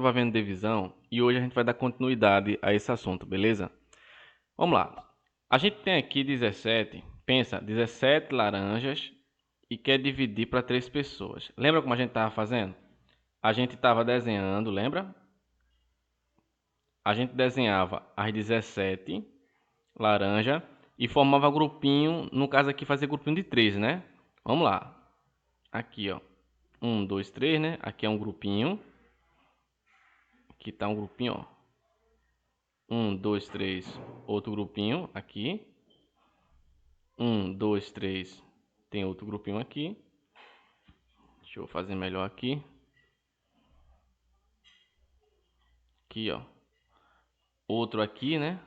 Estava vendo divisão e hoje a gente vai dar continuidade a esse assunto, beleza? Vamos lá. A gente tem aqui 17, pensa, 17 laranjas e quer dividir para 3 pessoas. Lembra como a gente estava fazendo? A gente estava desenhando, lembra? A gente desenhava as 17 laranjas e formava grupinho, no caso aqui fazer grupinho de 3, né? Vamos lá. Aqui, ó. 1, 2, 3, né? Aqui é um grupinho. Aqui tá um grupinho, ó. 1, 2, 3, outro grupinho aqui. 1, 2, 3, tem outro grupinho aqui. Deixa eu fazer melhor aqui. Aqui, ó. Outro aqui, né?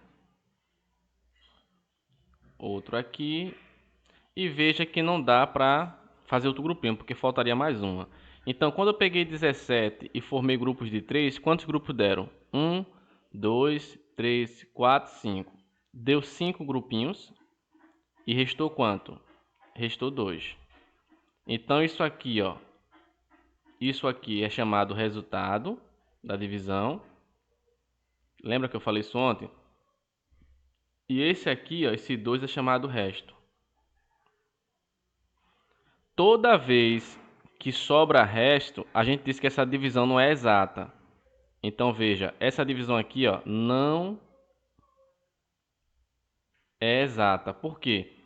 Outro aqui. E veja que não dá pra fazer outro grupinho, porque faltaria mais uma. Então, quando eu peguei 17 e formei grupos de 3, quantos grupos deram? 1, 2, 3, 4, 5. Deu 5 grupinhos. E restou quanto? Restou 2. Então, isso aqui, ó. Isso aqui é chamado resultado da divisão. Lembra que eu falei isso ontem? E esse aqui, ó, esse 2 é chamado resto. Toda vez que sobra resto, a gente diz que essa divisão não é exata. Então veja, essa divisão aqui, ó, não é exata. Por quê?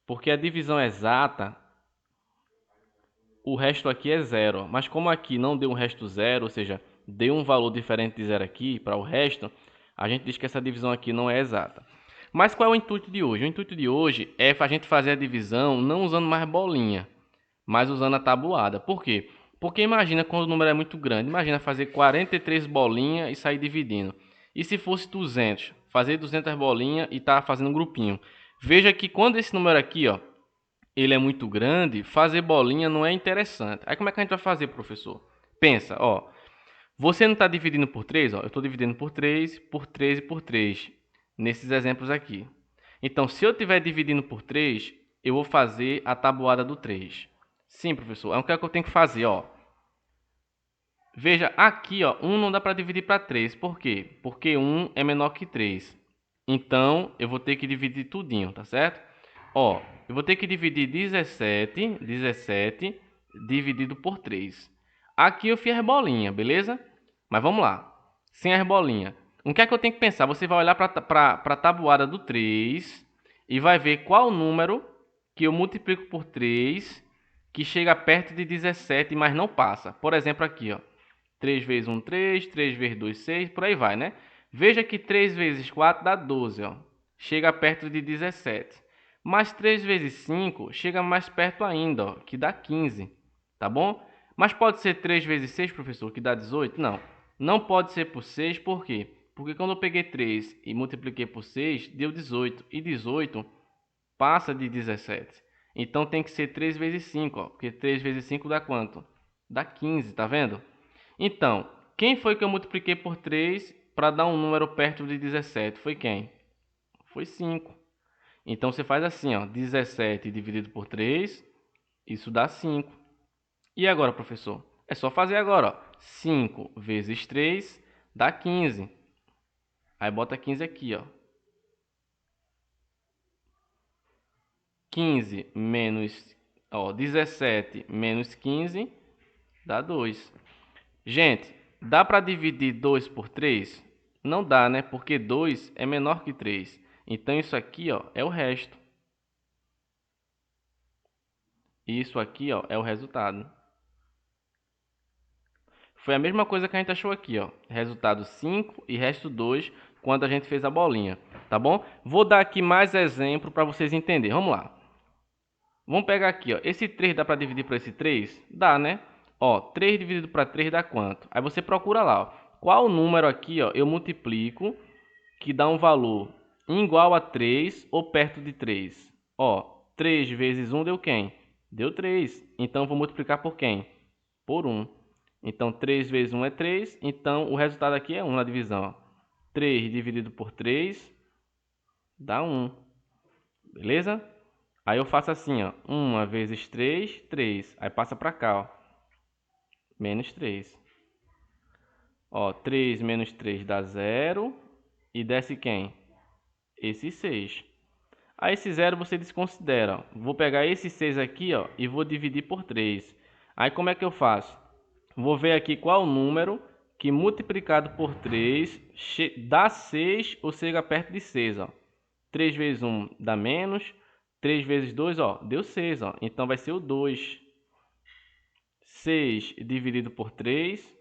Porque a divisão exata, o resto aqui é zero. Mas como aqui não deu um resto zero, ou seja, deu um valor diferente de zero aqui para o resto, a gente diz que essa divisão aqui não é exata. Mas qual é o intuito de hoje? O intuito de hoje é a gente fazer a divisão não usando mais bolinha, mas usando a tabuada. Por quê? Porque imagina quando o número é muito grande. Imagina fazer 43 bolinhas e sair dividindo. E se fosse 200? Fazer 200 bolinhas e estar fazendo um grupinho. Veja que quando esse número aqui, ó, ele é muito grande, fazer bolinha não é interessante. Aí como é que a gente vai fazer, professor? Pensa, ó. Você não está dividindo por 3, ó. Eu estou dividindo por 3, por 3 e por 3. Nesses exemplos aqui. Então, se eu estiver dividindo por 3, eu vou fazer a tabuada do 3. Sim, professor. É o que eu tenho que fazer, ó. Veja, aqui, ó, 1 não dá para dividir para 3. Por quê? Porque 1 é menor que 3. Então, eu vou ter que dividir tudinho, tá certo? Ó, eu vou ter que dividir 17 dividido por 3. Aqui eu fiz as bolinhas, beleza? Mas vamos lá. Sem as bolinhas. O que é que eu tenho que pensar? Você vai olhar para a tabuada do 3 e vai ver qual número que eu multiplico por 3 que chega perto de 17, mas não passa. Por exemplo, aqui, ó. 3 vezes 1, 3. 3 vezes 2, 6. Por aí vai, né? Veja que 3 vezes 4 dá 12, ó. Chega perto de 17. Mas 3 vezes 5 chega mais perto ainda, ó, que dá 15. Tá bom? Mas pode ser 3 vezes 6, professor, que dá 18? Não. Não pode ser por 6, por quê? Porque quando eu peguei 3 e multipliquei por 6, deu 18. E 18 passa de 17. Então tem que ser 3 vezes 5, ó, porque 3 vezes 5 dá quanto? Dá 15, tá vendo? Então, quem foi que eu multipliquei por 3 para dar um número perto de 17? Foi quem? Foi 5. Então você faz assim, ó, 17 dividido por 3, isso dá 5. E agora, professor? É só fazer agora, ó. 5 vezes 3 dá 15. Aí bota 15 aqui, ó. 15 menos, ó, 17 menos 15 dá 2. Gente, dá para dividir 2 por 3? Não dá, né? Porque 2 é menor que 3. Então isso aqui, ó, é o resto. E isso aqui, ó, é o resultado. Foi a mesma coisa que a gente achou aqui, ó. Resultado 5 e resto 2 quando a gente fez a bolinha, tá bom? Vou dar aqui mais exemplo para vocês entenderem. Vamos lá. Vamos pegar aqui, ó. Esse 3 dá para dividir por esse 3? Dá, né? Ó, 3 dividido para 3 dá quanto? Aí você procura lá, ó. Qual número aqui, ó, eu multiplico que dá um valor igual a 3 ou perto de 3? Ó, 3 vezes 1 deu quem? Deu 3. Então, vou multiplicar por quem? Por 1. Então, 3 vezes 1 é 3. Então, o resultado aqui é 1 na divisão. Ó. 3 dividido por 3 dá 1. Beleza? Aí eu faço assim, ó. 1 vezes 3, 3. Aí passa para cá, ó. Menos 3. Ó, 3 menos 3 dá 0. E desce quem? Esse 6. Aí esse 0 você desconsidera. Ó. Vou pegar esse 6 aqui, ó, e vou dividir por 3. Aí como é que eu faço? Vou ver aqui qual o número que multiplicado por 3 dá 6 ou chega perto de 6. Ó. 3 vezes 1 dá menos. 3 vezes 2, ó, deu 6. Ó. Então vai ser o 2. 6 dividido por 3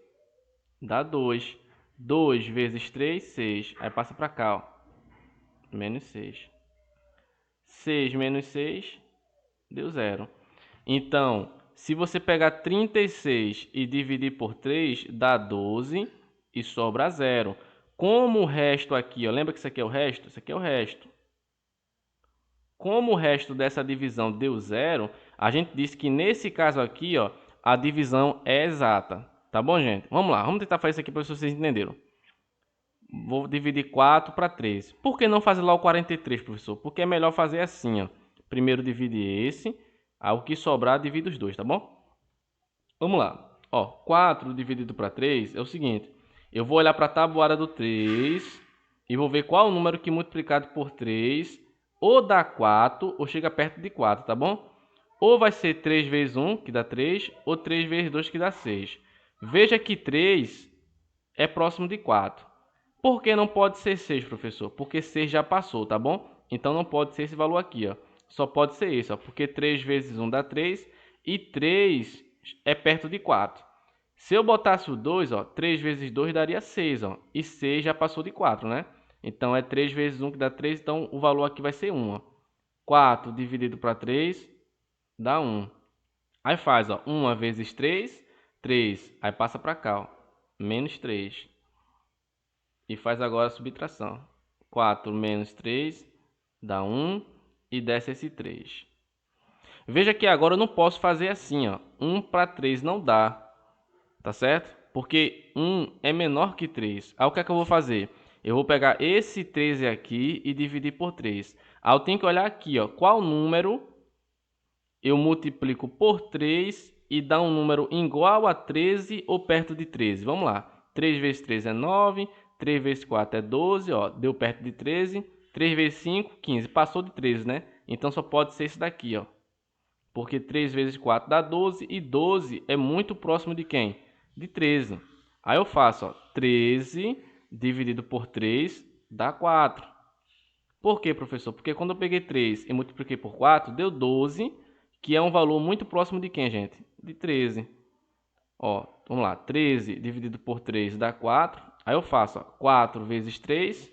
dá 2. 2 vezes 3, 6. Aí passa para cá, ó. Menos 6. 6 menos 6 deu 0. Então, se você pegar 36 e dividir por 3, dá 12 e sobra 0. Como o resto aqui, ó, lembra que isso aqui é o resto? Isso aqui é o resto. Como o resto dessa divisão deu 0, a gente disse que nesse caso aqui, ó, a divisão é exata. Tá bom, gente? Vamos lá, vamos tentar fazer isso aqui para ver se vocês entenderam. Vou dividir 4 para 3. Por que não fazer lá o 43, professor? Porque é melhor fazer assim, ó. Primeiro divide esse, aí o que sobrar divide os dois, tá bom? Vamos lá. Ó, 4 dividido para 3 é o seguinte. Eu vou olhar para a tabuada do 3 e vou ver qual o número que multiplicado por 3 ou dá 4 ou chega perto de 4, tá bom? Ou vai ser 3 vezes 1, que dá 3, ou 3 vezes 2, que dá 6. Veja que 3 é próximo de 4. Por que não pode ser 6, professor? Porque 6 já passou, tá bom? Então não pode ser esse valor aqui, ó. Só pode ser esse, ó, porque 3 vezes 1 dá 3 e 3 é perto de 4. Se eu botasse o 2, ó, 3 vezes 2 daria 6, ó, e 6 já passou de 4, né? Então é 3 vezes 1 que dá 3, então o valor aqui vai ser 1, ó. 4 dividido para 3 dá 1. Aí faz, ó, 1 vezes 3, 3. Aí passa para cá, ó, menos 3. E faz agora a subtração. 4 menos 3 dá 1 e desce esse 3. Veja que agora eu não posso fazer assim, ó. 1 para 3 não dá, tá certo? Porque 1 é menor que 3. Aí o que é que eu vou fazer? Eu vou pegar esse 13 aqui e dividir por 3. Aí eu tenho que olhar aqui, ó, qual número eu multiplico por 3 e dá um número igual a 13 ou perto de 13. Vamos lá. 3 vezes 3 é 9, 3 vezes 4 é 12, ó, deu perto de 13. 3 vezes 5, 15. Passou de 13, né? Então só pode ser esse daqui, ó. Porque 3 vezes 4 dá 12 e 12 é muito próximo de quem? De 13. Aí eu faço, ó, 13 dividido por 3 dá 4. Por quê, professor? Porque quando eu peguei 3 e multipliquei por 4, deu 12, que é um valor muito próximo de quem, gente? De 13. Ó, vamos lá, 13 dividido por 3 dá 4. Aí eu faço, ó, 4 vezes 3,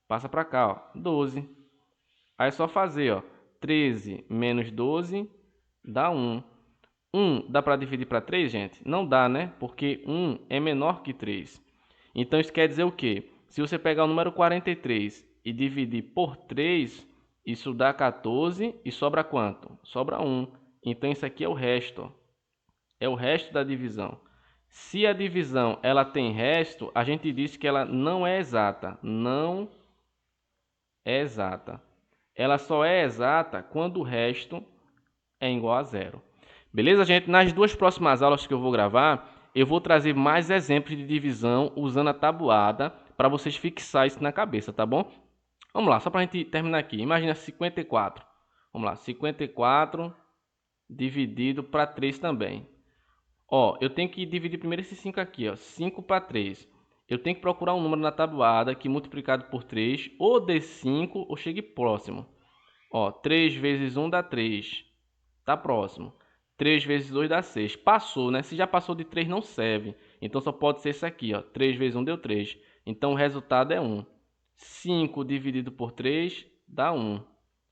passa para cá, ó, 12. Aí é só fazer, ó, 13 menos 12 dá 1. 1 dá para dividir para 3, gente? Não dá, né? Porque 1 é menor que 3. Então isso quer dizer o quê? Se você pegar o número 43 e dividir por 3, isso dá 14 e sobra quanto? Sobra 1. Então isso aqui é o resto, ó. É o resto da divisão. Se a divisão ela tem resto, a gente diz que ela não é exata. Não é exata. Ela só é exata quando o resto é igual a zero. Beleza, gente? Nas duas próximas aulas que eu vou gravar, eu vou trazer mais exemplos de divisão usando a tabuada para vocês fixar isso na cabeça, tá bom? Vamos lá, só para a gente terminar aqui. Imagina 54. Vamos lá, 54 dividido para 3 também. Ó, eu tenho que dividir primeiro esse 5 aqui, ó. 5 para 3. Eu tenho que procurar um número na tabuada que multiplicado por 3 ou dê 5 ou chegue próximo. Ó, 3 vezes 1 dá 3. Tá próximo. 3 vezes 2 dá 6. Passou, né? Se já passou de 3 não serve. Então só pode ser esse aqui, ó. 3 vezes 1 deu 3. Então o resultado é 1. 5 dividido por 3 dá 1.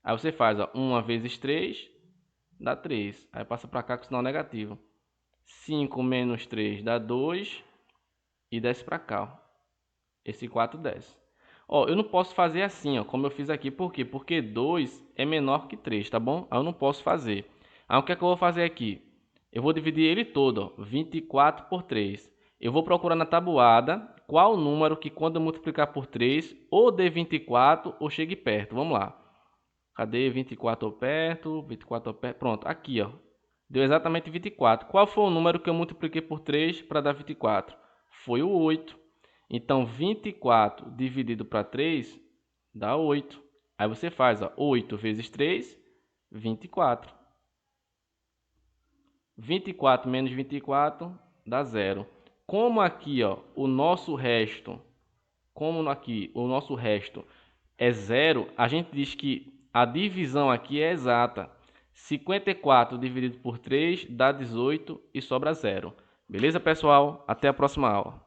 Aí você faz, ó, 1 vezes 3 dá 3. Aí passa para cá com sinal negativo. 5 menos 3 dá 2 e desce para cá, ó. Esse 4 desce. Ó, eu não posso fazer assim, ó, como eu fiz aqui. Por quê? Porque 2 é menor que 3, tá bom? Aí eu não posso fazer. Aí o que é que eu vou fazer aqui? Eu vou dividir ele todo, ó, 24 por 3. Eu vou procurar na tabuada qual o número que quando eu multiplicar por 3 ou dê 24 ou chegue perto. Vamos lá. Cadê 24 perto? 24 perto. Pronto, aqui, ó. Deu exatamente 24. Qual foi o número que eu multipliquei por 3 para dar 24? foi o 8. Então, 24 dividido para 3 dá 8. Aí você faz, ó, 8 vezes 3, 24. 24 menos 24 dá 0. Como aqui, ó, o nosso resto, é 0, a gente diz que a divisão aqui é exata. 54 dividido por 3 dá 18 e sobra 0. Beleza, pessoal? Até a próxima aula.